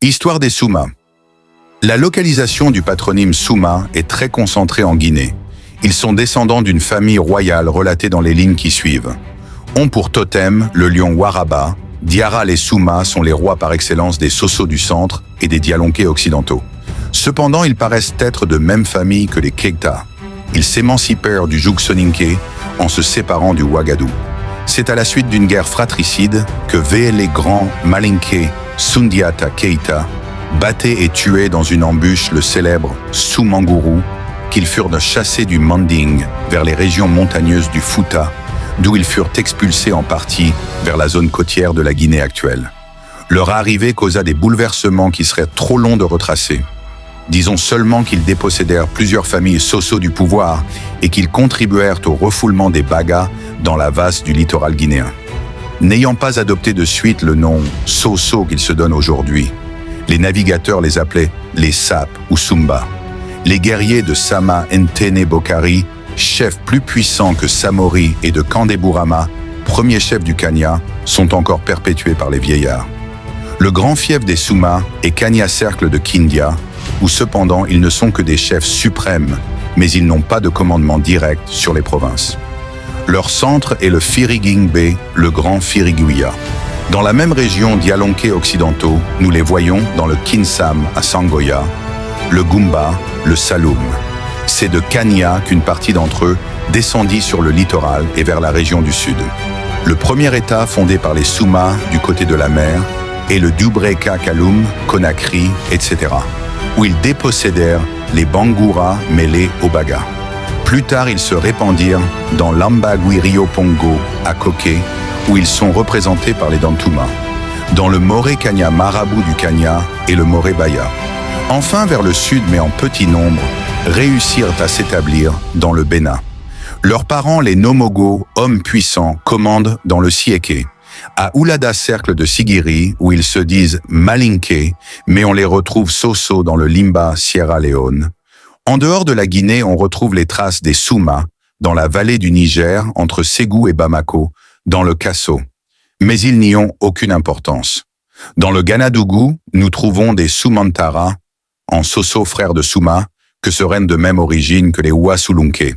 Histoire des Souma. La localisation du patronyme Souma est très concentrée en Guinée. Ils sont descendants d'une famille royale relatée dans les lignes qui suivent. Ont pour totem le lion Waraba. Diarra les Souma sont les rois par excellence des Soso du centre et des Dialonké occidentaux. Cependant, ils paraissent être de même famille que les Keita. Ils s'émancipèrent du Joug Soninké en se séparant du Ouagadou. C'est à la suite d'une guerre fratricide que les grands Malinké Sundiata Keita battaient et tuaient dans une embûche le célèbre Soumanguru, qu'ils furent chassés du Manding vers les régions montagneuses du Fouta, d'où ils furent expulsés en partie vers la zone côtière de la Guinée actuelle. Leur arrivée causa des bouleversements qui seraient trop longs de retracer. Disons seulement qu'ils dépossédèrent plusieurs familles Soso du pouvoir et qu'ils contribuèrent au refoulement des Baga dans la vase du littoral guinéen. N'ayant pas adopté de suite le nom Soso qu'ils se donnent aujourd'hui, les navigateurs les appelaient les Sap ou Sumba. Les guerriers de Sama Ntene Bokari, chefs plus puissants que Samori et de Kandeburama, premier chef du Kenya, sont encore perpétués par les vieillards. Le grand fief des Souma est Kanya Cercle de Kindia, où cependant ils ne sont que des chefs suprêmes, mais ils n'ont pas de commandement direct sur les provinces. Leur centre est le Firigingbe, le grand Firiguia. Dans la même région Dialonké occidentaux, nous les voyons dans le Kinsam à Sangoya, le Gumba, le Saloum. C'est de Kanya qu'une partie d'entre eux descendit sur le littoral et vers la région du sud. Le premier État fondé par les Souma du côté de la mer est le Dubreka Kaloum, Conakry, etc., où ils dépossédèrent les Bangoura mêlés aux Baga. Plus tard, ils se répandirent dans l'Ambagui-Rio Pongo, à Koké, où ils sont représentés par les Dantuma, dans le Moré Kanya Marabout du Kenya et le Moré Baya. Enfin, vers le sud, mais en petit nombre, réussirent à s'établir dans le Bénin. Leurs parents, les Nomogo, hommes puissants, commandent dans le Siéké, à Oulada Cercle de Sigiri, où ils se disent Malinké, mais on les retrouve Soso dans le Limba, Sierra Leone. En dehors de la Guinée, on retrouve les traces des Souma, dans la vallée du Niger, entre Ségou et Bamako, dans le Kasso. Mais ils n'y ont aucune importance. Dans le Ganadougou, nous trouvons des Soumantara, en Soso frères de Souma, que seraient de même origine que les Ouasoulunké.